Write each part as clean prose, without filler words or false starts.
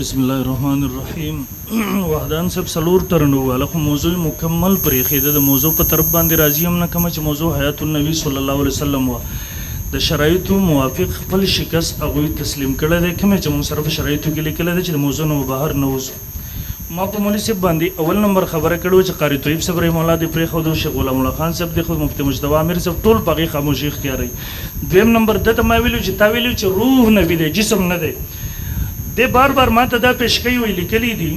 بسم الله الرحمن الرحیم وحدان صاحب سلور ترنو والا خو موضوع مکمل پرې خېده د موضوع په طرف باندې راځي هم نه کوم چې موضوع حیات النبی صلی الله علیه وسلم وا د شرایطو موافق خپل شکست هغه تسلیم کړل دی کوم چې موږ سره په شرایطو کې لیکل دي چې موضوع نو بهر نه وځو ما په مولوی صاحب باندې اول نمبر خبره کړو چې قاری طیب صاحب رحم الله دې پرې خو د شیخ غلام الله خان صاحب د خو مفتی مجتبی امیر صاحب ټول پغې خاموشي اختیاري دویم نمبر د ما ویلو چې تا ویلو چې روح نه دی جسم نه دی دے بار بار ماتا دا پیشکئی ہوئی لکلی دی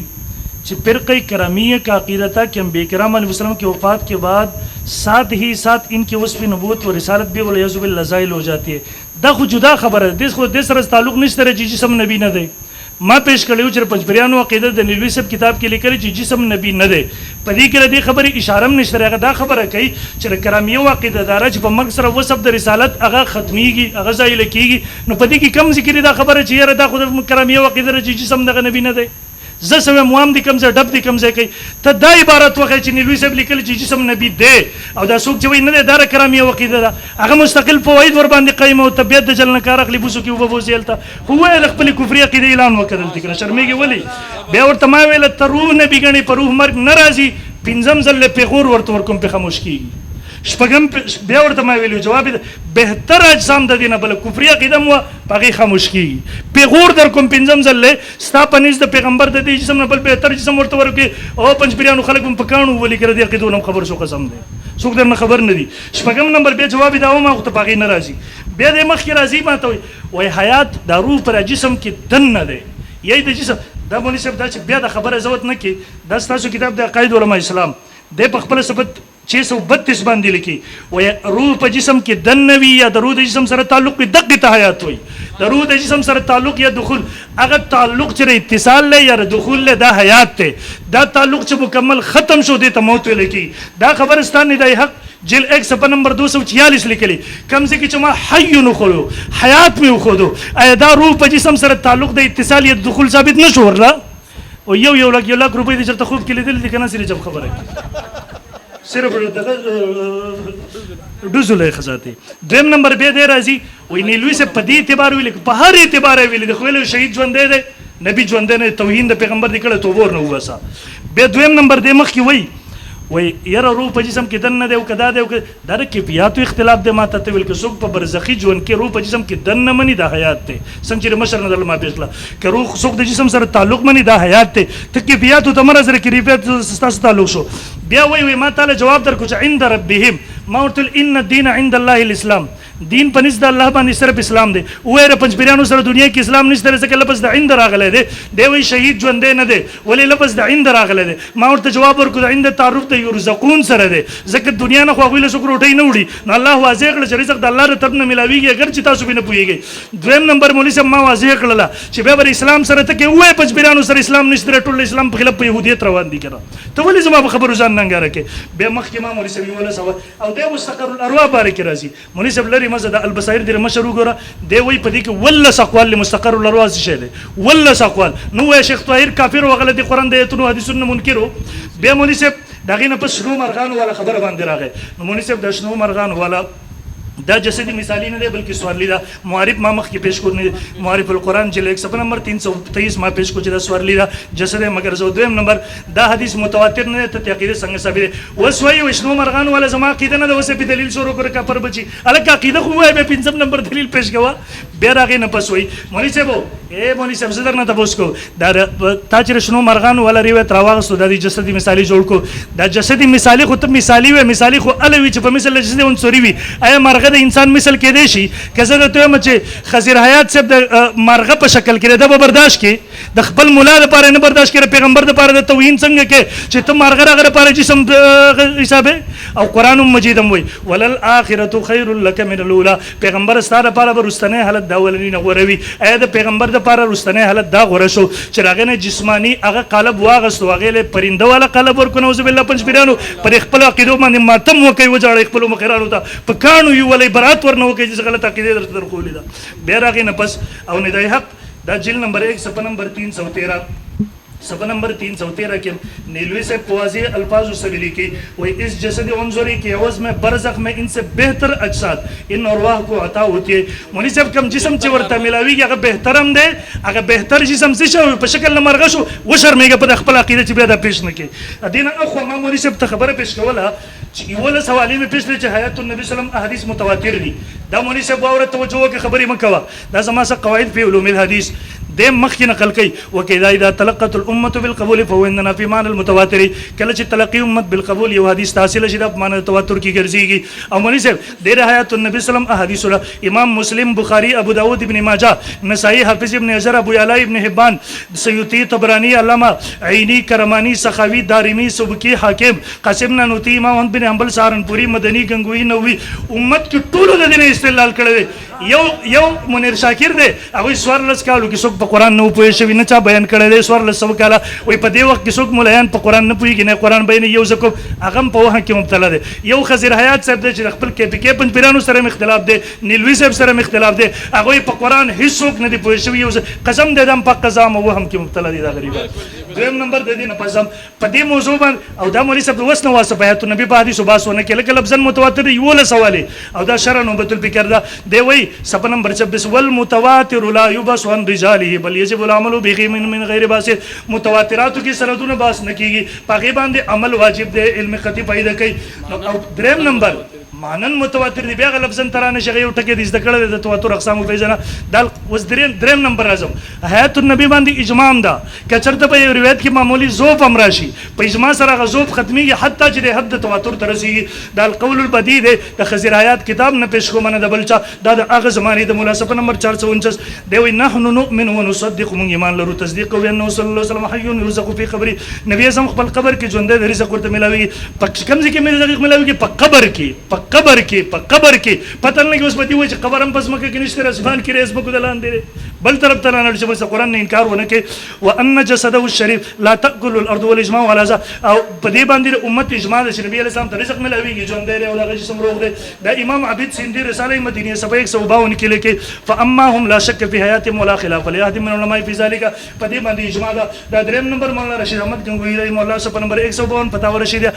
چې فرقہ کرامیہ کا عقیدہ تھا کہ انبیاء کرام علیہ وسلم کی وفات کے بعد ساتھ ہی ساتھ ان کی وصف نبوت و رسالت بھی والعیاذ باللہ زائل ہو جاتی ہے دا خو جدا خبر ہے دس خو دس رس تعلق نشته رہے جسم نبی نہ دے ما پیش کړیو چې پنځپریانو عقیده د نیلوی صاحب کتاب کې لیکل چې جسم نبی نه دی پدې کې د خبرې اشاره نشته راغله دا خبره کوي چې کرامیه عقیده دار چې په مرګ سره وسب د رسالت هغه ختميږي هغه ځای لکېږي نو پدې کې کم ذکر دا خبره چې یاره دا خو کرامیه عقیده چې جسم دغه نبی نه دی زه سوې موام دي کم ځای ډب دي کم ځای کوي ته دا عبارت وکړي چې نیلوی صاحب لیکل چې جسم نبی دی او دا څوک چې وایي نه دی دا کرامیه عقیده ده هغه مستقل فواید ور باندې قایم او طبيعت د جلن کار اخلي بوسو کې وبوزیلته هو له خپل کفر عقیده اعلان وکړل تکره شرمېږي ولی بیا ورته ما ویل ته روح نبی غني پر روح مرګ ناراضي پنځم ځل په غور ورته ورکوم په خاموش کیږي شپږم بیا ورته ما ویلو جواب بهتر اجسام د دینه بل کفر عقیده مو پغې خاموش کیږي په غور در کوم پنځم ځل ستا پنځ د پیغمبر د دې جسم نه بل بهتر جسم ورته ورکي او پنځپریانو خلک په پکانو ولي کړی د عقیدونو خبر شو قسم دی څوک درنه خبر نه دي شپږم نمبر بیا جواب دا ما خو ته پغې ناراضي بیا د مخ کې راضي ماته وای حیات د روح پر جسم کې دن نه دی یی د جسم دا مولوی صاحب دا چې بیا د خبره زوت نه کی دا تاسو کتاب د عقاید علماء اسلام د په خپل ثبت 632 باندې لیکي وای روح په جسم کې دن نوي یا د روح د جسم سره تعلق دغه ته حیات وي د روح د جسم سره تعلق یا دخول هغه تعلق چې اتصال له یا دخول له دا حیات ته دا تعلق چې مکمل ختم شو د ته موت لکی دا خبرستان نه دی حق جل 1 صفحه نمبر 246 لیکلی کم سے چې ما حی نو خو حیات می خو ایا دا روح په جسم سره تعلق د اتصال یا دخول ثابت نشو ورلا او یو لک روپۍ د چرته خوب کې لیدل دي کنه سری جب خبره صرف ډوزله خزاته دیم نمبر به دی راځي وای نیلوی سے پدی اعتبار ویل په هر اعتبار ویل د خو شهید ژوند دی نبی ژوند نه توهین د پیغمبر دی کړه تو ور نه وسه به دویم نمبر د مخ کی وای یره روح په جسم کې دن نه دی او کدا دی دا د کیفیت اختلاف د ماته ته ویل کې څوک په برزخی ژوند کې روح په جسم کې دن نه مني د حیات ته څنګه مشر نه ما پیښلا که روح څوک د جسم سره تعلق مني د حیات ته کیفیت ته مرز سره کیفیت ستاسو تعلق شو بیا وای ما تعالی جواب درکو چې عند ربهم ما ورتل ان الدين عند الله الاسلام دین پنځ د الله باندې صرف اسلام دی وایره پنځپریانو سره دنیا کې اسلام نشته ځکه لفظ د عند راغله دی وی شهید ژوند نه دی ولی لفظ د عند راغله دی ما ورته جواب ورکړ عند تعارف د یرزقون سره دی ځکه دنیا نه خو غویله شکر وټی نه وړي نو الله واضح کړ چې رزق د الله تر طرف نه ملاویږي اگر چې تاسو به نه پوهیږئ دویم نمبر مولوی صاحب ما واضح کړل چې به اسلام سره ته کې وای پنځپریانو سره اسلام نشته ټول اسلام په خلاف يهودیت روان دي کړه ته ولې زما خبرو ځان نه غاره کې به مخکې ما مولوی صاحب ولا سوا او د مستقر الارواح بارک راځي مولوی صاحب لري مزه د البصائر د مشرو ګره دی وای په دې کې ولا سقوال مستقر الارواح شه دی ولا سقوال نو شیخ طاهر کافر وغلط قرآن د ایتونو حدیثونو منکرو به مولوی صاحب دغه نه پس شنو مرغان والا خبر باندې راغی نو مولوی صاحب د شنو مرغان والا دا جسدی مثالی نه دی بلکې سوارلی دا معارف ما مخ کې پیش کړنی معارف القرآن جلد 1 صفحه نمبر 323 ما پیش کو چې دا سوارلی دا جسد مگر زو دویم نمبر دا حدیث متواتر نه ته عقیده څنګه ثابت وسوي وشنو مرغان ولا زما عقیده نه وسه په دلیل شروع کړ کا پر بچي الکه عقیده خو وای به پنځم نمبر دلیل پیش کوا بیا راغی نه پسوي مولوی صاحب مولوی صاحب زدر نه تاسو کو دا تا چې شنو مرغان ولا ریوت راوغه د جسدی مثالی جوړ کو دا جسدی مثالی خو ته مثالی و مثالی خو الوی چې په مثال جسدی عنصری وي ایا مرغه د انسان مثال کې دی شي کزه د ته مچ خزر حیات صاحب د مرغه په شکل کې د برداشت کې د خپل مولا لپاره نه برداشت کړي پیغمبر لپاره د توهین څنګه کې چې ته مرغه راغره لپاره جسم حساب او قران مجید وای ولل اخرته خیر لك من الاولى پیغمبر ستاره لپاره ورستنه حالت دا ولنی نه غوروي اې د پیغمبر لپاره ورستنه حالت دا غوړ شو چې راغنه جسمانی هغه قالب واغستو هغه له پرنده والا قالب ورکو نوذ بالله پنځپیرانو پر خپل عقیدو باندې ماتم وکي وجاړي خپل مخیرانو ته پکانو یو ولې برات ورنه وکي چې غلط عقیده در خولې دا بیا راغی نه پس او نه دی حق دا جلد نمبر 1 صفحه نمبر 313 सफ़ा नंबर 313 के नीलवी से वाज़ेह अल्फाज से लिखी वही इस जसद उन्ज़ुरी के एवज़ में बरज़ख में इनसे बेहतर अजसाद इन अरवाह को अता होती है। मुनी साहब कम जिसम चिवरता मिलावी कि अगर बेहतरम दे अगर बेहतर जिसम से शो पशकल न मरगशो वो शर्मेगा पद अखपल अकीदे चिबियादा पेश न के अदीना अखवा मा मुनी साहब तखबर पेश कवला इवला सवाली में पेश ले हयातुन नबी सल्लम अहदीस मुतवातिर दी दा मुनी साहब वावर तवज्जो के खबरी मकवा दा समासा कवाइद फी उलूमिल हदीस दे मख की नकल कई वकीदा इदा तलक़तुल उम्मतु बिल क़बूल फ़हुव इन्ना फ़ी मानल मुतवातिर कल च तलक़ी उम्मत बिल क़बूल ये हदीस तासिल शिदा मान तवातुर की गर्जीगी अमनी से दे रहा है तो नबी सल्लम अहदीसुल इमाम मुस्लिम बुखारी अबू दाऊद इब्न माजा नसाई हाफिज इब्न अज़र अबू यअला इब्न हिब्बान सयूती तबरानी अल्लामा ऐनी करमानी सखावी दारिमी सुबकी हाकिम कासिम नानूती इमाम बिन हंबल सहारनपुरी मदनी गंगोई नवी उम्मत की टूल दिन इस्तेलाल करे यो मुनीर शाकिर दे अगो स्वरलस कालू कि सुख कुरान न पोए शवी न चा बयान करे दे स्वरलस सब काला वही पदे वक्त कि सुख मुलायन प कुरान न पोई कि न कुरान बयान यो जको अगम पो हां कि मुब्तला दे यो खजीर हयात साहब दे खपल के पन पिरानो सरे में इख्तिलाफ दे नीलवी साहब सरे में इख्तिलाफ दे अगो प कुरान हिस्सोक न दे पोए शवी यो कसम दे दम प कजाम वो हम कि मुब्तला दे गरीबा दोम नंबर दे दिन पसम पदे मौजू बन औ दा मोली सब वस न वास बयात नबी बादी सुबास वन के लफ्जन मुतवातिर यो ल सवाले औ दा शरन बतुल बिकरदा दे वही सफ़ा नंबर 26 वल मुतवातिर ला युबस अन रिजालिही बल यजिबुल अमलु बिही मिन गैर बास मुतवातिरात की सरदुन बास न कीगी पाके बांधे अमल वाजिब दे इल्म खती पैदा कई द्रेम नंबर मानन मुतवातिर दे बेग लफ्जन तराने शगय उठके दिस दकड़े दे तवातुर अक़साम फेजना दाल वस द्रेम नंबर आजम हयातुन नबी बांधी इजमाम दा कचरत पे रिवायत की मामूली ज़ोफ अमराशी पे इजमा सरा ज़ोफ खत्मी की हत्ता जिदे हद तवातुर तरसी दाल कौलुल बदीद है द खज़ीर आयात किताब न पेश को मन दबलचा दाद आग ज़मानी द मुला सफ़ा नंबर 449 देवी नहनु नुमिनु व नुसद्दिक़ु मुन ईमान लरु तस्दीक़ को अन्नहु सल्लल्लाहु अलैहि वसल्लम हय्युन युरज़क़ु फी क़ब्री नबी आज़म ख़पल क़ब्र की जुंदे रिज़क़ कुर्त मिलावी कम से कम रिज़क़ मिलावी प क़ब्र की पता नहीं कि उस पति हुए क़ब्र हम पस मके किनिश्ते रस्मान की रेस मको दलान दे बल तरफ तला नड़ से कुरान ने इनकार होने के व अन्न जसदहु शरीफ ला तअकुलुल अर्द वल इजमा वला जा पदे बांदी उम्मत इजमा दे नबी अलैहि सलाम रिज़क़ मिलावी की जुंदे रे और जिस्म रोक दे दा इमाम आबिद सिंधी रिसाले मदीनी सफा 152 के लेके फ अम्मा हम ला शक फी हयात वला खिलाफ ले आदम मिन उलमा फी ज़ालिका पदे बांदी इजमा दा द्रेम नंबर मौलाना रशीद अहमद गंगोई रही मौलाना सफ़ा नंबर 152 फतावा रशीदिया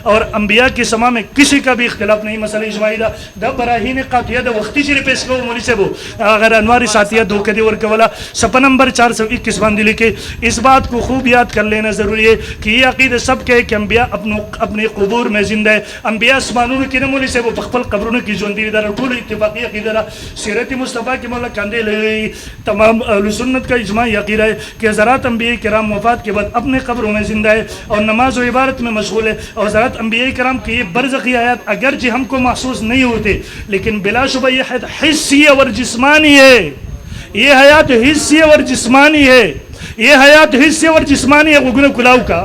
और अंबिया के समा में किसी का भी इख्तिलाफ नहीं मसला इजमाई दा बराहीन कातिया दा वक्ती चिरे पेश को मोली से वो अगर अनवारी साथिया दो के और कवला सफ़ा नंबर 421 बांधी लिखे इस बात को खूब याद कर लेना ज़रूरी है कि ये अक़ीदा सब के कि अम्बिया अपने क़ुबूर में ज़िंदा है अम्बिया आसमानों के मोली से वो पखपल कब्रों की जोंदी इधर टूल इत्तिफ़ाक़ी अक़ीदा सीरत मुस्तफ़ा के मौला कंदे ले तमाम अहले सुन्नत का इजमाई अक़ीदा है कि हज़रात अम्बिया किराम वफ़ात के बाद अपने कब्रों में ज़िंदा है और नमाज व इबादत में मशगूल है और हज़रात अम्बिया किराम की ये बरज़ख़ी आयत अगरचे हमको महसूस नहीं होते लेकिन बिलाशुबा ये हयात हिस्सी और जिस्मानी है ये हयात हिस्सी और जिस्मानी है ये हयात हिस्सी और जिस्मानी है गुगन कुलाव का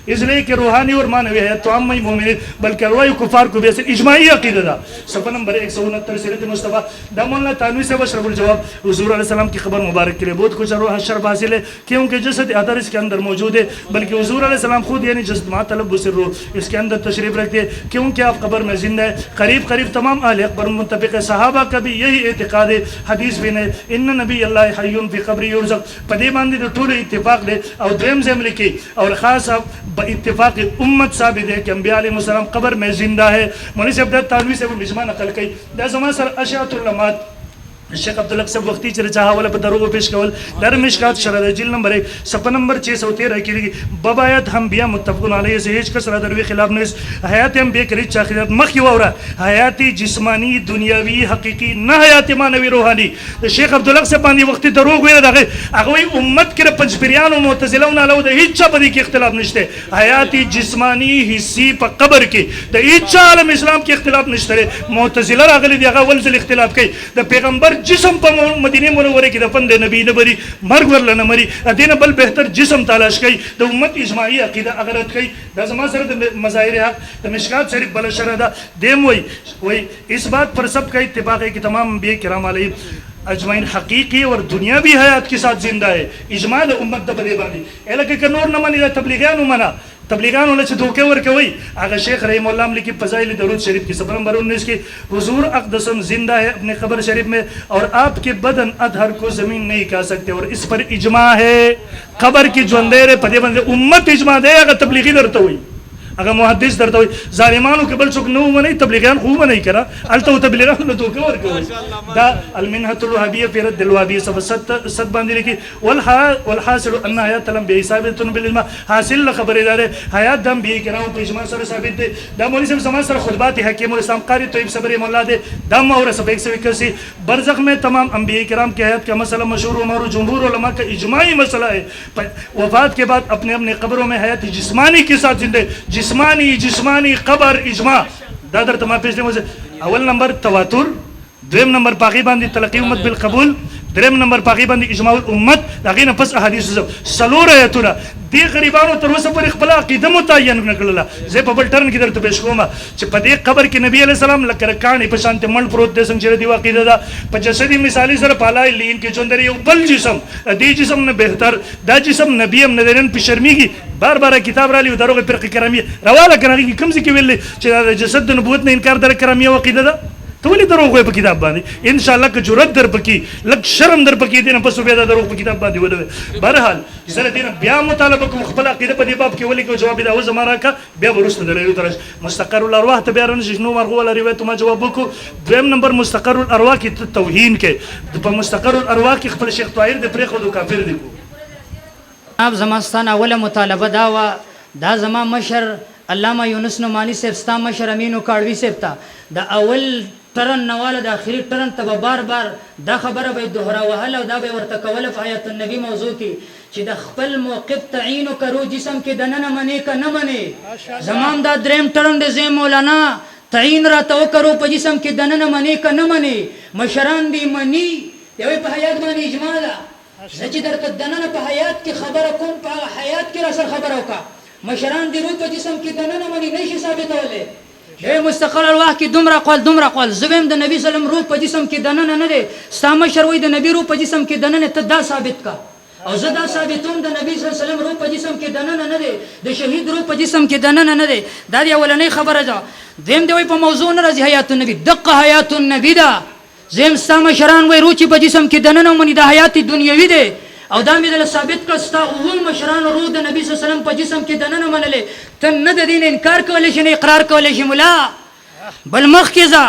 इसलिए कि रूहानी और मानवी है तो आम मोमिन बल्कि अरवाह कुफार को भी ऐसे इजमाई अक़ीदा था सफ़ा नंबर 169 सीरत मुस्तफ़ा दामोल्ला तानवी से बशरफुल जवाब हुज़ूर अलैहि सलाम की खबर मुबारक के लिए बहुत कुछ शर्फ हासिल है क्योंकि जसद अदर इसके अंदर मौजूद है बल्कि हुज़ूर अलैहि सलाम खुद यानी जसद मा तलब्बुस रूह इसके अंदर तशरीफ़ रखते हैं क्योंकि आप कब्र में जिंदा है करीब करीब तमाम अहले अकबर मुत्तफ़िक़ है सहाबा का भी यही एतिक़ाद है हदीस भी है इन्न नबी अल्लाह हय्युन फ़ी क़ब्री युरज़क़ पदे बांधी तो टूल इत्तिफ़ाक़ दे और द्रेम से लिखी और ख़ास इत्तिफाक़ उम्मत साबित है कि अंबिया अलैहिस्सलाम कब्र में जिंदा है मौलवी से अब्दुल तानवी से वो मिजमा नकल कई दा जमा सर अशातुल लमात शेख अब्दुल अक्सर वक्ती चरचा वाला बदरो पेश कवल दर मिशकात शरद जिल नंबर 1 सफ़ा नंबर 613 की बबायत हम बिया मुत्तफ़क़ुन अलैहि से हिज कसरा दरवे खिलाफ ने हयात हम बे करी चाखिरत मखी वरा हयाती जिस्मानी दुनियावी हकीकी न हयात मानवी रूहानी तो शेख अब्दुल अक्सर पानी वक्ती दरो गए दागे अगवई उम्मत के पंचपिरियान और मुतज़िला नालो द हिज्जा बदी के इख्तिलाफ निश्ते हयाती जिस्मानी हिस्सी प कब्र के द हिज्जा आलम इस्लाम के इख्तिलाफ निश्ते मुतज़िला अगली दिया वल से इख्तिलाफ के द पैगंबर जिस्म पर मदीने मुनव्वरे की दफन दे नबी न बरी मर्ग वरला न मरी अदीन बल बेहतर जिस्म तलाश कई द उम्मत इजमाई अकीदा अगरत कई द जमा सर द मज़ाहिर हक द मिशकात शरीफ बल शरदा देम वही इस बात पर सब का इत्तिफाक है कि तमाम अंबिया किराम अलैहि अजमाइन हकीकी और दुनियावी हयात के साथ जिंदा है इजमा द उम्मत द बदे बानी एला के नूर न मनी तबलीगान मना तबलीगान वाले से धोखे वर के वही आगा शेख रहीमुल्लाह लिखी फजाइल दरूद शरीफ की सफर नंबर 19 की हुजूर अक़दसम जिंदा है अपने कब्र शरीफ में और आपके बदन अधर को जमीन नहीं खा सकते और इस पर इजमा है कब्र की जो अंधेरे पदे बंदे उम्मत इजमा दे अगर तबलीगी दरता हुई अगर मुहद्दिस दरता हुई जालिमानों के बल चुक नो मनी तबलीगान खूब नहीं करा अलतो तबलीगान में धोखे वर के दा अलमिनहतुल वहाबिय्या फिर दिल वहाबिय्या सब सत बांधी लिखी वल हासिल अन हयात तलम बेहिसाबतुन बिल इल्म हासिल खबरदार हयात दम भी कराऊं पे इजमा सर साबित दे दा मौलवी साहब समाज सर खुतबात हकीमुल इस्लाम कारी तोयब सबरी मौला दे दम और सब एक से इक्कीसी बरज़ख में तमाम अंबिया किराम के हयात का मसला मशहूर उमर जमहूर उलमा का इजमाई मसला है वफात के बाद अपने अपने कब्रों में हयात जिस्मानी के साथ जिंदे जिस्मानी कबर इजमा दादर तमाम पिछले मुझे अव्वल नंबर तवातुर द्वेम नंबर पाकी बांधी तलक़ी उम्मत बिल कबूल द्रेम नंबर पाकी बांधी इजमाउल उम्मत दागिन पस अहादीस सब सलोर है तुरा दे गरीबानो तरवस पर इखबला क़दम मुतय्यन नकलला जे पबल टर्न की तरफ पेश कोमा च पदे कबर के नबी अलैहि सलाम लकर कान पशांत मल प्रोत दे संचरे दीवा क़ीदा पजसदी मिसाली सर पालाई लीन के चंदर ये बल जिस्म दी जिस्म ने बेहतर दा जिस्म नबी हम नदरन पिशर्मी की बार बार किताब राली उदारो के फिर करामी रवाला करानी की कम से के वेले च जसद नबूवत ने इनकार दर करामी व क़ीदा तो वली दरोग पे किताब बांधी इंशाल्लाह का जुरत दर पकी लग शर्म दर पकी दिन पसु बेदा दरोग पे किताब बांधी वदे बहरहाल जरा दिन ब्या मुतालबा को मुखबला क़ीदा पदी बाप के वली को जवाब दा जमारा का ब्या बरुस दर तरह मुस्तक़रुल अरवाह ते बयान जिनो मार वाला रिवायत मा जवाब को द्वेम नंबर मुस्तक़रुल अरवाह की तौहीन के तो मुस्तक़रुल अरवाह की खपल शेख ताहिर दे प्रेख दो काफिर देखो आप जमास्तान अवल मुतालबा दावा दा जमा मशर अल्लामा यूनुस नुमानी से स्ता मशर अमीन काड़वी से ता दा अवल टरन नवाल दा आखिरी टरन तब बार बार दा खबर बे दोहरा वहला दा बे वर्त कवल आयत नबी मौजू की कि दा खपल मौक़िफ़ तईन करो जिस्म के दन न मने का न मने जमाम दा द्रेम टरन दे जे मौलाना तईन रा तो करो प जिस्म के दन न मने का न मने मशरान दी मनी ये पे हयात मानी इजमा दा सची दर त दन न पे हयात की खबर कोन पे हयात की रसर खबर का मशरान दी रूप जिस्म के दन न मनी नहीं साबित होले हे मुस्तक़ल अरवाह की दुमरा क़ौल ज़ुबैम द नबी सल्लम रूह प जिस्म के दनन न दे साम शरवई द नबी रूह प जिस्म के दनन तदा साबित का और ज़दा साबितुन द नबी सल्लम रूह प जिस्म के दनन न दे द शहीद रूह प जिस्म के दनन न दे दादी अवल नहीं खबर जा देम दे वही प मौजू न रजी हयातुन नबी दक़ हयातुन नबी दा जेम साम शरान वही रूह प जिस्म के दनन मनी दा हयाती दुनियावी दे और दामी दल साबित कसता उल मशरान रूद नबी सल्लम प जिस्म के दनन मनले तन न दीन इनकार कवले शने इकरार कवले शमुला बल मख के जा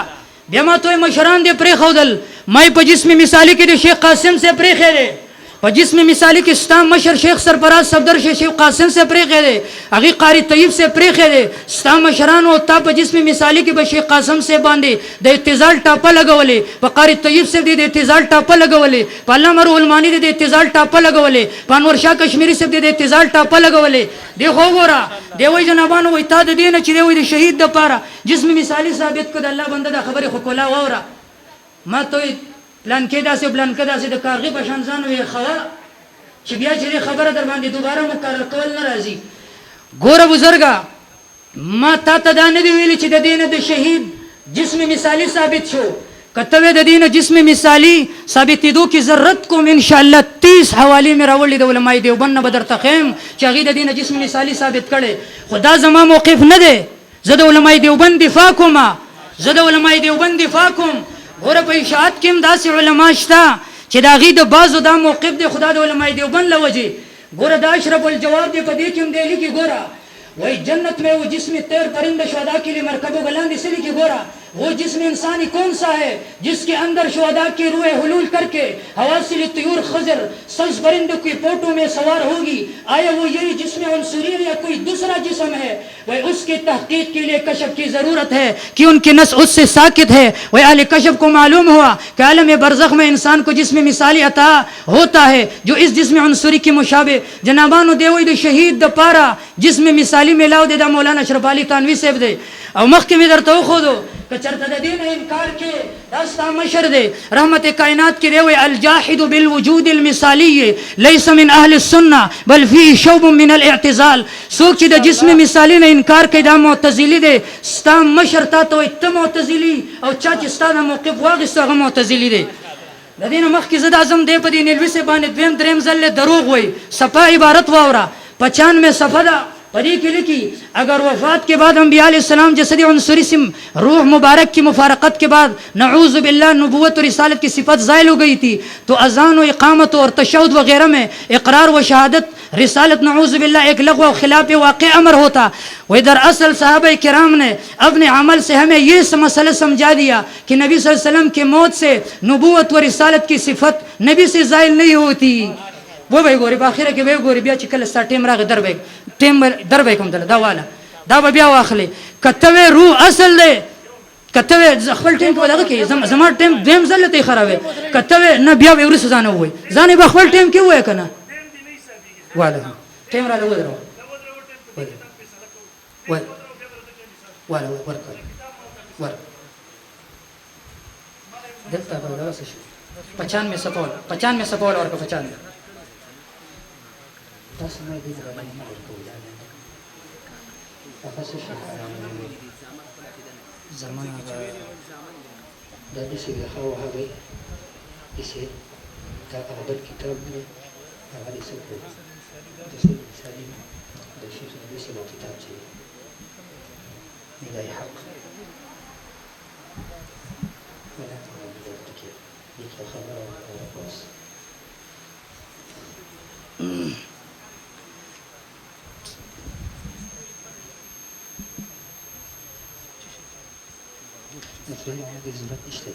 बेमा तो मशरान दे प्रे खौदल मैं प जिस्म मिसाली के शेख कासिम से प्रे खेरे प जिस्म मिसाली के स्ताम मशर शेख सरफराज सफदर शेख कासिम से प्रे खेरे अगी कारी तय्यब से प्रे खेरे स्ताम मशरान और ता प जिस्म मिसाली के शेख कासिम से बांधे द इत्तिजाल टापा लगवले प कारी तय्यब से दे इत्तिजाल टापा लगवले प अल्लामा उलमानी दे इत्तिजाल टापा लगवले प अनवर शाह कश्मीरी से दे इत्तिजाल टापा लगवले देखो गोरा देवई जनाबान वो इता दे न चिरे वो शहीद द पारा जिस्म मिसाली साबित को अल्लाह बंदा दा खबर खुकोला वरा मा तो प्लान के दा से द कारगी पशानजान वे खवा चिबिया चिरे खबर दर बांधी दोबारा मुकरर कवल नाराजी गोरा बुजुर्गा मा ता तदाने दी वेली च दीन द शहीद जिस्म मिसाली साबित छो कतवे द दीन जिस्म मिसाली साबित दो की जरूरत को इंशाअल्लाह 30 हवाले में रावली द उलमाए देवबंद बदर तखीम चागी द दीन जिस्म मिसाली साबित करे खुदा जमा मौक़िफ़ न दे जद उलमाए देवबंद दिफा कुमा जद उलमाए देवबंद दिफा कुम गोरा पे इशाअत किम दास उलमा शता चिदागी द बाज़ दा मौक़िफ़ दे खुदा द उलमाए देवबंद लवजी गोरा दा अशरफुल जवाब दे पदे किम दे लिखी गोरा वही जन्नत में वो जिस्म तैर परिंदा शुहदा के लिए मरकबो गलांदी से लिखी गोरा वो जिस्म इंसानी कौन सा है जिसके अंदर शुहदा की रूह हुलूल करके हवासिल तयूर खजर सब्ज परिंदों की पोटों में सवार होगी आया वो यही जिस्म अंसुरी या कोई दूसरा जिस्म है वह उसके तहकीक के लिए कशफ की ज़रूरत है कि उनकी नस उससे साकित है वह आले कशफ को मालूम हुआ कि आलम बरज़ख में इंसान को जिस्म मिसाली अता होता है जो इस जिस्म अंसुरी की मुशाबे जनाबानो देवई शहीद द पारा जिस्म मिसाली में लाओ दे दा मौलाना अशरफ अली तानवी सेब दे और मख में इधर तो खो दो कचरत दीन इनकार के रास्ता मशर दे रहमत कायनात की रेवे अल जाहिद बिल वजूद अल मिसाली लैस मिन अहल सुन्ना बल फी शौब मिन अल इअ्तिज़ाल सोच द जिस्म मिसाली ने इनकार के दा मुअतज़िली दे स्ता मशर ता तो इत मुअतज़िली और चाच स्ता दा मौक़िफ़ वागिस ता मुअतज़िली दे د دې نه مخکې زه د اعظم دی په دې نیلوي صاحب باندې دویم دریم ځل دروغ وایي صفا عبارت واوره 95 صفحه ده په دې کې لیکي اگر وفات کے بعد انبیاء علیہ السلام جسد عنصری سے روح مبارک کی مفارقت کے بعد نعوذ باللہ نبوت و رسالت کی صفت زائل ہو گئی تھی تو اذان و اقامت اور تشہد وغیرہ میں اقرار و شہادت رسالت نعوذ باللہ ایک لغو و خلاف واقع امر ہوتا و ادھر اصل صحابہ کرام نے اپنے عمل سے ہمیں یہ مسئلہ سمجھا دیا کہ نبی صلی اللہ علیہ وسلم کے موت سے نبوت و رسالت کی صفت نبی سے زائل نہیں ہوتی و به ګوري په اخره کې به ګوري بیا چې کله ستا ټیم راغی در به کوم دا والا دا به بیا واخلي کته روح اصل دی کته خپل ټیم په دغه کې زما ټیم دیم ځل ته خرابوي کته نه بیا به ورس ځانه وای ځانه به خپل ټیم کې وای کنه والا ټیم را لور درو وای والا ور دلته به دا څه 95 سپول ورکه 95 تاسو مې دې ځای باندې ورکول تاسو زمانه د دې څه هغه هغه چې دا هغه کتاب دی هغه څه کوي د څه سالم د شیخ د څه کتاب چې دی حق ولا تقول دې خبره بس مثلا هذه الزرات نشتري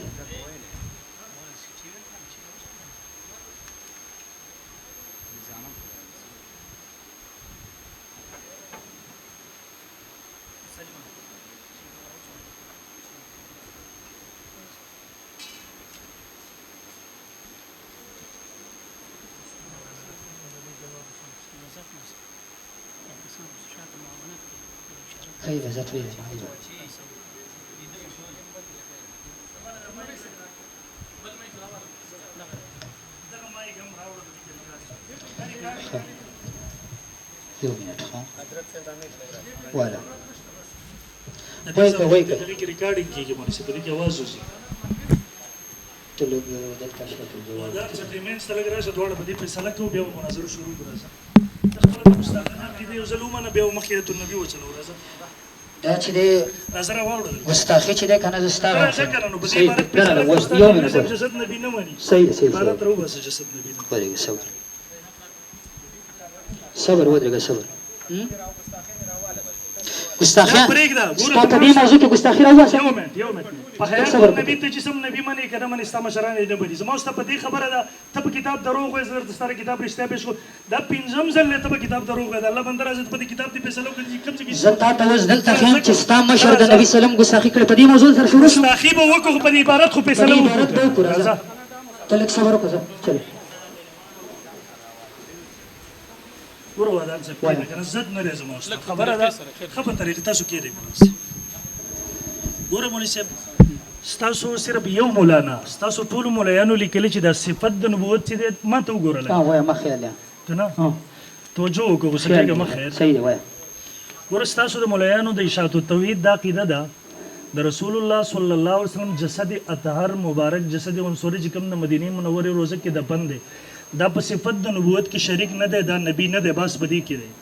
خير ذات وين یو منټ ها والا وای کا دغه ریکارډینګ کیږي مونږ په دې کې आवाज وځي ته لږ دلته شته دا چې پیمنټ سره راځي دوړ په دې فیصله کوو بیا مناظره شروع کړو خپل مستقنه کې یو ظلمونه بیا مخیرت النبی وچلو راځه دا چې د نظر واوړل مستاخی چې د کنه زستا څنګه نو په دې عبارت په یو منټ جسد نبی نه مانی صحیح عبارت رو بس جسد نبی نه ورګه صبر ودرګه صبر ګستاخی په دې موضوع کې ګستاخی راوځه یو منټ په حیات نبی ته چې سم نبی منی کړه من اسلام شران نه بدی زموږ ته په دې خبره ده ته په کتاب دروغ وې زړه ستاره کتاب رښتیا پېښ کو دا پنځم ځل ته په کتاب دروغ وې الله بندر عزت په دې کتاب دې فیصله وکړي کوم څه زه تا ته وز دلته خیم چې ستا مشر د نبی سلام ګستاخی کړ په دې موضوع سره شروع شو ګستاخی به وکړو په دې عبارت خو فیصله وکړو ته لږ صبر وکړه چل ورو دا څه کوي کنه زد نه لازم خبره ده خبره طریقه تاسو کې دی ګوره مولوی صاحب ستاسو صرف یو مولانا ستاسو ټول مولایانو لیکلي چې د صفت د نبوت چې د ما ته وګورل ها وای ما خیال کنه توجه وکړو چې څنګه ما خیر صحیح دی وای ګوره ستاسو د مولایانو د اشاعت التوحید دا عقیده ده د رسول الله صلی الله علیه وسلم جسد اطهر مبارک جسد عنصری چې کوم د مدینه منوره روزه کې دفن دی دا په صفت د نبوت کې شریک نه دی دا نبی نه دی بس بدی کې دی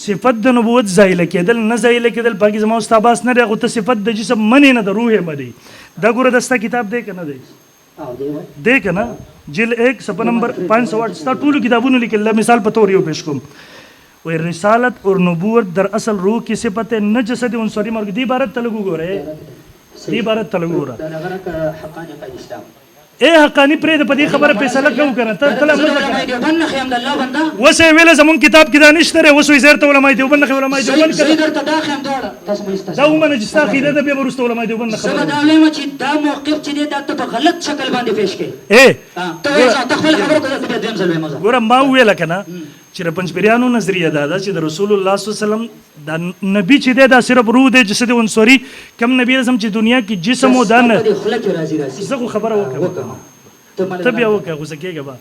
صفت د نبوت زایل کېدل نه زایل کېدل پاکي زما استاد باس نه دی ته صفت د جسم منی نه د روح مدي دا ګوره دستا کتاب دی کنه دی دی کنه جل 1 صفحه نمبر 508 ستا ټول کتابونو لیکل مثال په تور یو پیش کوم وې رسالت اور نبوت در اصل روح کی صفت نه جسد عنصری مرګ دی عبارت تلګو ګوره دی عبارت تلګو ګوره دا هغه حقانی قید اسلام اے حقانی پرې د پدې خبره فیصله کوو کنه ته کله وسه ویله زمون کتاب کې دانش تر وسه زیرته علماء دیوبند خو علماء دیوبند کړه درته دا خیم دوړه تاسو مې دا ومنه چې ستا خیده د بیا ورسته علماء دیوبند خبره دا علماء چې دا موقف چې دا ته په غلط شکل باندې پیش کړي اے ته خپل خبره کوته په دیم ځل وې ګوره ما ویل کنه چې پنځپریانو نظریه دا چې د رسول الله صلی الله علیه وسلم دا نبی چې دا صرف روح دی جسد عنصری کم نبی اعظم چې دنیا کې جسم و دان زه خبره وکړم ته بیا وکړه غوسه کېږه به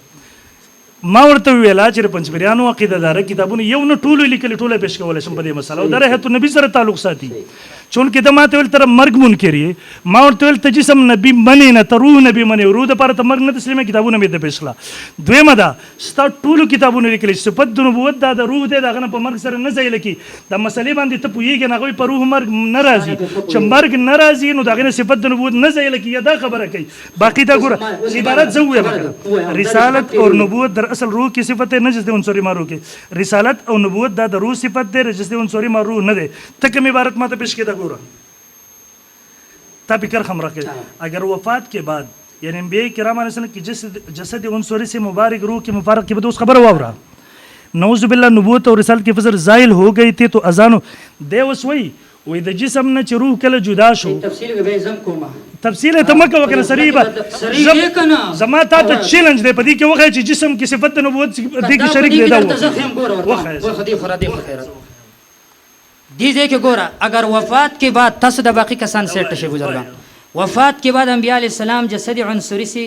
ما ورته ویلا چې پنځپریانو عقیده دار کتابونه یو نه ټولو لیکل ټوله پیش کولای شم په دې مسله او د رحمت النبی سره تعلق ساتي چون کې د ماته ویل تر مرګ منکر یې ما ورته ویل ته جسم نبی منې نه ته روح نبی منې روح دپاره ته مرګ نه تسلیمه کتابونه مې د پیش کړه دویمه ده ستا ټولو کتابونه لیکلي صفت د نبوت دا د روح دی د هغه نه په مرګ سره نه ځای لکي دا مسلې باندې ته پوهېږې نه هغوی په روح مرګ نه راځي چې مرګ نه راځي نو د هغې نه صفت د نبوت نه ځای لکي یا دا خبره کوي باقي دا ګوره عبارت زه ووایم رسالت اور نبوت در اصل روح کی صفت ہے نجس دے عنصری مارو کی رسالت اور نبوت دا روح صفت دے نجس دے عنصری مارو نہ دے تک عبارت ما ته پیش کیدا ګوره تا فکر خم رکھے اگر وفات کے بعد یعنی انبیاء کرام علیہ السلام کی جسد عنصری سے مبارک روح کے مفارق کے بعد اس خبر واورا نعوذ باللہ نبوت اور رسالت کی فضل زائل ہو گئی تھی تو اذانو دے وسوئی وې د جسم نه چې روح کله جدا شو تفصیل به زم کومه تفصیل ته مکه وکړه سریبه زما تا ته چیلنج دی په دې کې وخت چې جسم کې صفت نبوت دې کې شریک دی دا وخت خدي خرادي خیرت دې دې کې ګوره اگر وفات کے بعد تاسو د باقی کسان سیټ شي بزرگان وفات کے بعد انبیاء علیہ السلام جسد عنصری سے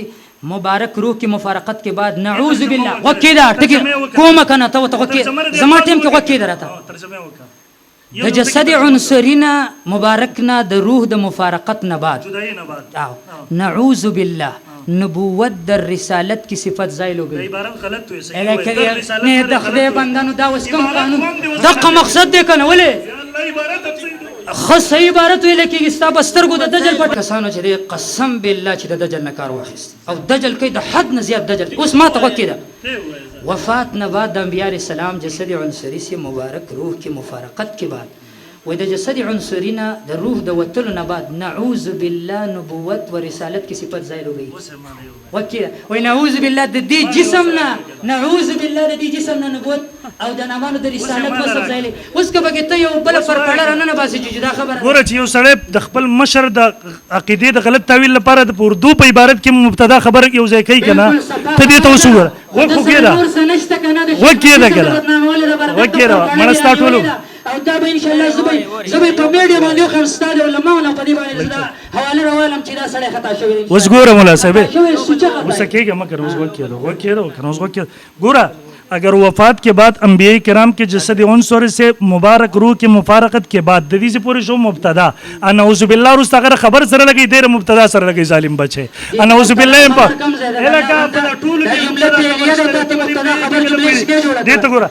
مبارک روح کی مفارقت کے بعد نعوذ باللہ وکیدا ټکی کومه کنه ته وکید زما ټیم کې وکید راته ترجمه وکړه د جسد عنصرینا مبارکنا د روح د مفارقت نه بعد نعوذ بالله نبوت در رسالت کی صفت زائل ہو گئی عبارت غلط ہوئی صحیح نه د خدای بندانو دا وس کوم قانون دغه مقصد دی کنه ولې خو صحیح عبارت ویل کېږي ستا بسترګو د دجل پټ کسانو چې قسم بالله چې د دجل نه کار واخیست او دجل کوي د حد نه زیات دجل اوس ما ته وکیده وفات نه بعد د انبیاء علیہ السلام جسد عنصری سے مبارک روح کی مفارقت کے بعد و د جسد عنصری نه د روح د وتلو نه بعد نعوذ بالله نبوت و رسالت کی صفت ظاهر ہو گئی وکیه و نعوذ بالله د دې جسم نه نعوذ بالله د دې جسم نه نبوت او د نامانو د رسالت وصف ظاهر اوس که بګی ته یو بل پر پړه نه باسي چې دا خبره ګوره چې یو سړی د خپل مشر د عقیدې د غلط تعویل لپاره د اردو په عبارت کې مبتدا خبره یو ځای کوي کنه ته دې ته وسوره وکیده وکیده منستا ټولو او دا به ان شاء الله زبې په میډیا باندې خو استاد علماء نه په دې باندې حواله راولم چې دا سړی خطا شوی اوس ګوره مولا صاحب اوس کېږه مکر اوس وکیده کنه اوس وکیده ګوره اگر وفات کے بعد انبیاء کرام کے جسد عنصر سے مبارک روح کی مفارقت کے بعد ددی سے پوری شو مبتدا انعوذ باللہ رست اگر خبر سره لگی دیر مبتدا سره لگی ظالم بچے انعوذ باللہ الکا په ټول دې ته ګوره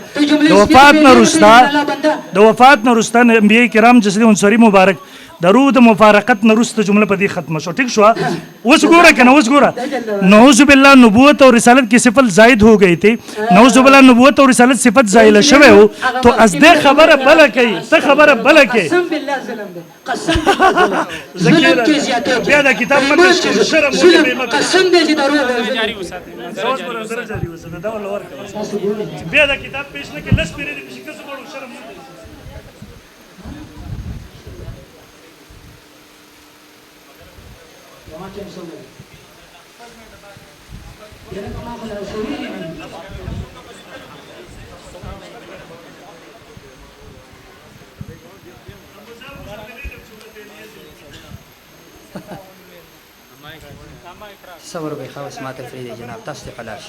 د وفات نه رستا انبیاء کرام جسد عنصری مبارک درو د مفارقت نه رسته جمله په دې ختم شو ٹھیک شو اوس ګوره کنه اوس ګوره نعوذ باللہ نبوت اور رسالت کی صفت زائد ہو گئی تھی نعوذ باللہ نبوت اور رسالت صفت زائل شوه ہو تو از دې خبره بل کوي ته خبره بل کوي قسم بالله ظلم ده قسم بالله ظلم کې زیاته بیا دا کتاب مکه شرم قسم دې چې درو جاری وساته جاری وساته دا ول ورکه بیا دا کتاب پیش نه کې لس پیری دې چې څه وړو شرم صبر به خواص ما تفريد جناب تاسو خلاص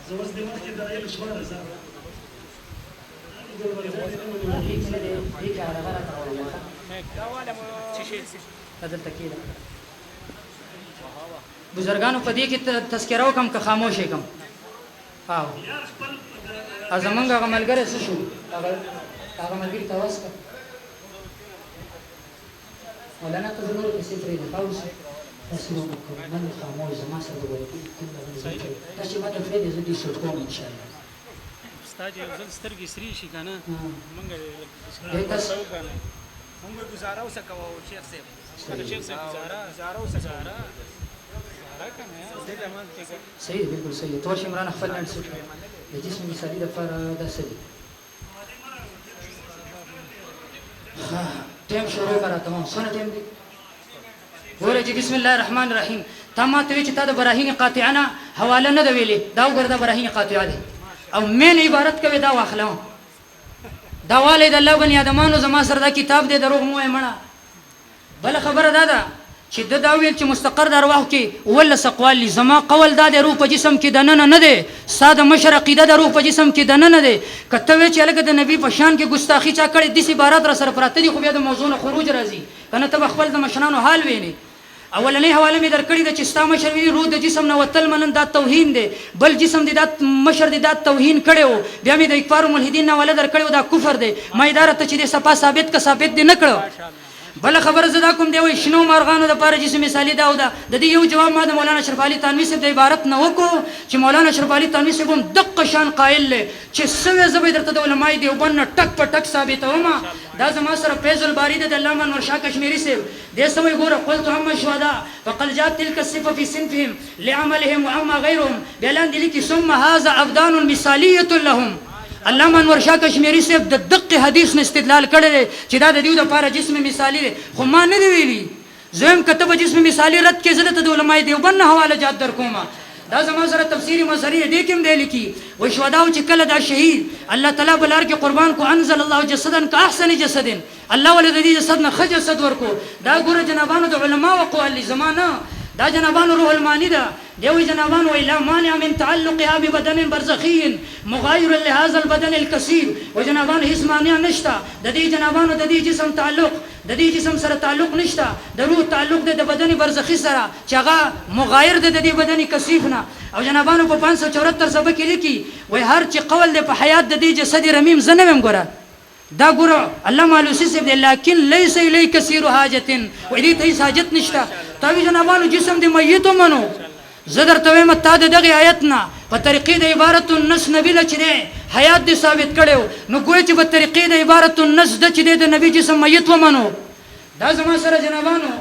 زوز دې مخکې د ایل شواره زه بزرگانو په دې کې تذکره وکم که خاموش کم او ازمنګ هغه ملګری څه شو هغه ملګری تاسو کا مولانا ته ضرور کیسه پرې ده تاسو تاسو من خاموش زما سره وګورئ تاسو ما ته پرې دې دې شو کوم ان شاء الله استاد یو ځل سترګې سری شي کنه مونږ گزاره وسکو شیخ صاحب شیخ صاحب گزاره وسکو صحیح بالکل صحیح تو شمران خپل نن څه د جسم مثالي د فار د سدي ها ټیم شروع کرا تمام سنه ټیم دی ګوره چې بسم الله الرحمن الرحیم تمه ته چې تا د براهین قاطعانه حواله نه دی ویلي دا وګرځه براهین قاطعه دي او مین عبارت کوي دا واخلم دا والد الله بني ادمانو زما سره دا کتاب دی دروغ مو مړه بل خبره دا ده چې د دا ویل چې مستقر د ارواح کې ولس اقوال دي. زما قول دا د روح په جسم کې دننه نه دی، ساده مشر عقیده د روح په جسم کې دننه دی. کته وی چې لکه د نبی په شان کې ګستاخی چا کړي دي عبارت را سره پراته دي، خو بیا د موضوع نه خروج راځي کنه ته خپل د مشرانو حال ویني. اولنې حواله مې درکړې ده چې ستا مشر وی روح د جسم نه وتل منن دا توهین دی، بل جسم دی دا مشر دی دا توهین کړو. بیا مې د اکفار ملحدین نه ولا درکړو دا کفر دی. ما اداره ته چې د صفه ثابت کا ثابت دی نکړو. بل خبر زدا کوم دی وای شنو مارغانو د پاره جسم مثالی دا ودا د دې یو جواب ما د مولانا اشرف علي تنوي صاحب د عبارت نه وکړو چې مولانا اشرف علي تنوي صاحب هم دقه شان قائل له چې سوي زبې درته د علماء دی وبن ټک په ټک ثابتوما. دا زما سره فیض الباری د علامه انور شاه کشمیری صاحب دې سمې ګوره قلت هم شهدا فقد جاءت تلك الصفه في صنفهم لعملهم واما غيرهم بلان دي لك ثم هذا ابدان مثاليه لهم. علامه انور شاه کشمیری صاحب د دقه حدیث نه استدلال کړی چې دا د دیو د لپاره جسم مثالی دی، خو ما نه دی ویلي. زم کتب جسم مثالی رد کې زړه ته د علماء دیوبند حواله جات در کومه. دا زما سره تفسیری مصری دې کوم دی لیکي و شهدا چې کله دا شهید الله تعالی بلار کې قربان کو انزل الله جسدا كاحسن جسد، الله ولې د دې جسد نه خ جسد ورکو. دا ګوره جنابانو د علما او قوالي زمانہ دا جنابانو روح المانی دا دیوی جنابانو لا مانع من تعلقها ببدن برزخي مغاير لهذا البدن الكثير و جنابانو هیڅ مانع نشتا د دې جنابانو د دې جسم تعلق د دې جسم سره تعلق نشتا، د روح تعلق د بدن برزخي سره چې هغه مغایر د دې بدن کثیف نه. او جنابانو په 574 صفحه کې لیکي وای هر چې قول د په حیات د دې جسد رمیم زنم ګره دا ګوره علامه علوسی صاحب دی لکن ليس الی کثیر حاجت و دې ته حاجت نشتا. تاوی جنابانو جسم دی میت منو زدر توی متا دغه آیت نه په طریقې د عبارت النص نبی له چې حیات دی ثابت کړو نو ګویا چې په طریقې د عبارت النص د چې د نبی جسم میت ومنو. دا زما سره جنابانو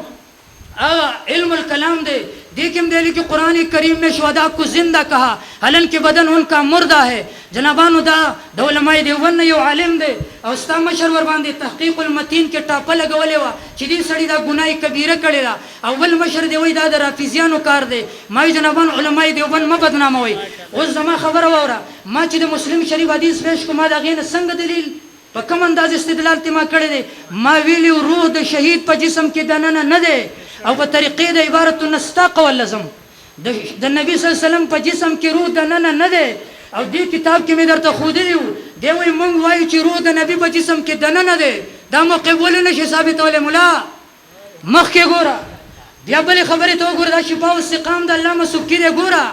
علم الکلام دے دیکھیں دہلی کی قرآن کریم میں شہداء کو زندہ کہا حالانکہ بدن ان کا مردہ ہے. جنابانو دا علماء دیوبند یو عالم دے او ستا مشر ور باندې تحقیق المتین کې ټاپه لګولې و چې دې سړی دا ګناه کبیره کړې ده. اول مشر دی وای دا د رافضیانو کار دی. ما جنابانو علماء دیوبند ما بدناموي. اوس زما خبره وره ما چې د مسلم شریف حدیث پیش کوم دا غینه څنګه دلیل په کوم انداز استدلال ته ما کړی دی. ما ویلی روح د شهید په جسم کې دننه نه دی او په طریقې د عبارت النستاق واللزم د نبی صلی الله علیه وسلم په جسم کې روح دننه نه دی. او دې کتاب کې مې درته ښودلی و دی وایي موږ وایو چې روح د نبی په جسم کې دننه دی. دا موقف ولې نشي ثابتولی مولا؟ مخکې ګوره بیا بلې خبرې ته وګوره. دا شفا او استقام د علامه سبکي دی. ګوره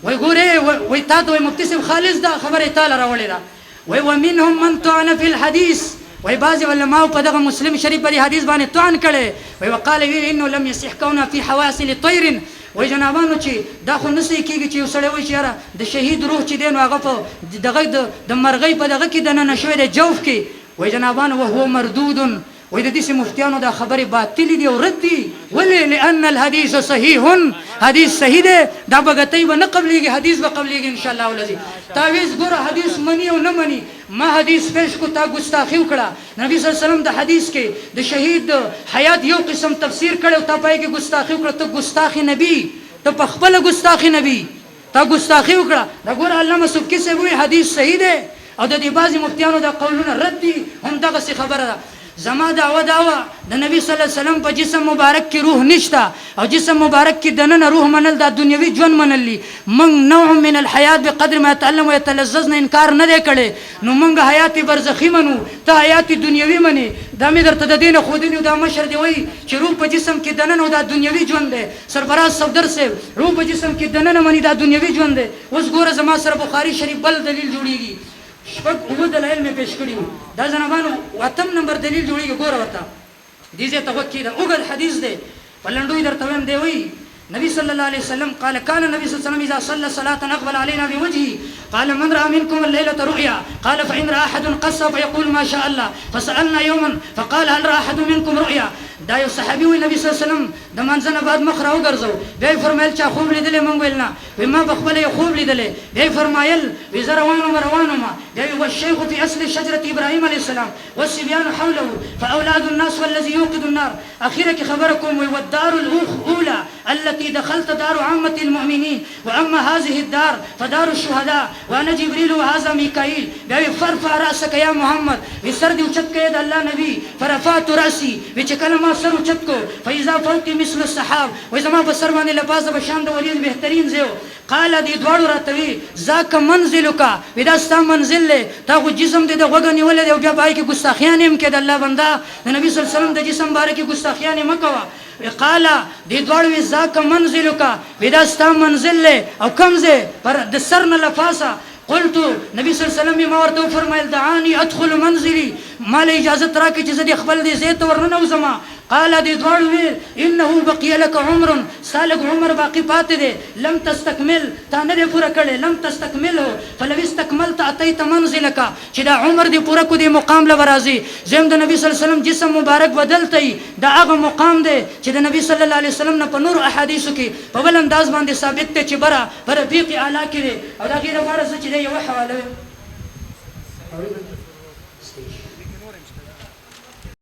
وای ګوره وای تا ته وای مفتی صاحب خالص دا خبره تعالی راوړې ده. وای ومنهم من طعن فی الحدیث وای بعض علماء په دغه مسلم شریف په حدیث باندې طعن کړي. وای وقال وی انه لم يصح كونه في حواصل طير. وای جنابانو چې دا خو نسې کېږي چې یو سړی وایي چې یاره د شهید روح چې دی نو هغه په دغه د مرغۍ په دغه کې دننه شوی دی جوف کې. وای جنابانو وهو مردود. وای د دې مفتیانو دا خبرې باطلې دي او رد دي. ولې؟ لأن الحديث صحیح، حدیث صحیح دی. دا بغتۍ به نه قبلېږي، حدیث به قبلېږي ان شاء الله العزیز. تعویض ګوره حدیث مني او نه مني. ما حدیث پیش کو تا ګستاخي وکړه. نبی صلی الله علیه وسلم د حدیث کې د شهید حیات یو قسم تفسیر کړي او تا پای کې ګستاخي وکړه. ته ګستاخي نبی، ته په خپل ګستاخي نبی تا ګستاخي وکړه. دا ګوره علامه سبکي صاحب وایي حدیث صحیح دی او د دې بعضې مفتیانو دا قولونه رد دي. هم دغسې خبره ده. زما دعوه د نبی صلی الله علیه وسلم په جسم مبارک کې روح نشته او جسم مبارک کې دننه روح منل دا دنیوي ژوند منلی. موږ نوع من الحیات بقدر ما يتعلم ويتلذذ نه انکار نه دی کړی. نو موږ حیات برزخي منو، ته حیات دنیوي منې. دا مې درته د دې نه ښودلي. دا مشر دی وایي چې روح په جسم کې دننه دا دنیوي ژوند دی. سرفراز صفدر صاحب روح په جسم کې دننه مني دا دنیوي ژوند دی. اوس ګوره زما سره بخاري شریف بل دلیل جوړیږي. شپږ اووه دلایل مې پیش کړي وو. دا جنابانو اتم نمبر دلیل جوړیږي. ګوره ورته دې ځای ته غوږ کېږده. اوږد حدیث دی په لنډو یې درته وایم. دی وایي نبی صلی الله علیه وسلم قال كان النبي صلى الله عليه وسلم اذا صلى صلاه اقبل علينا بوجهه قال من راى منكم الليله رؤيا قال فان راى احد قص فيقول ما شاء الله فسالنا يوما فقال هل راى احد منكم رؤيا. دا یو صحابي وي نبی صلی الله علیه وسلم د منځنه بعد مخ راوګرځو. بیا یې فرمایل چا خوب لیدلی؟ موږ ویل نه. وایي ما په خپله یې خوب لیدلی. بیا یې فرمایل وایي زه روان وم. بیا یې والشیخ فی اصل شجرة ابراهیم علیه السلام والصبیان حوله فاولاد الناس والذي يوقد النار. اخیره کې خبره کوم وایي والدار الاولى التي دخلت دار عامة المؤمنين واما هذه الدار فدار الشهداء وانا جبريل وهذا ميكائيل. بیا یې فرفع راسك يا محمد وایي سر دې اوچت کړه د الله نبی. فرفعت راسي وایي چې کله ما زما سر اوچت کو فاذا فوقي مثل السحاب وای زما په سر باندې لباس به شان د ورید بهترین زیو قال دې دواړو راتوي ذاک منزلک ودا ستا منزل له تا خو جسم دې د غوګ نیولې دی او بیا پای کې ګستاخیان هم کې د الله بندا د نبی صلی الله علیه وسلم د جسم باره کې ګستاخیان مکوا قال دې دواړو ذاک منزلک ودا ستا منزل له او کمزه پر د سر نه لفاسه قلت نبی صلی الله علیه وسلم ما ورته فرمایل دعانی ادخل منزلی مال اجازه راکې چې زه خپل دې زیت ورننوزما قال دې دواړو ویل انه بقي لك عمر سالك عمر باقی پاتې دی لم تستكمل تا نه پورا کړي لم تستكمله فلو استكملت اتيت منزلك چې دا عمر دې پورا کو دې مقام له برازي زم د نبی صلی الله علیه وسلم جسم مبارک بدلتي دا هغه مقام دی چې د نبی صلی الله علیه وسلم نه په نور احادیثو کې په بل انداز باندې ثابت دی چې برا پر رفیق اعلی کې دی او دا غیر فارس چې دی یو حواله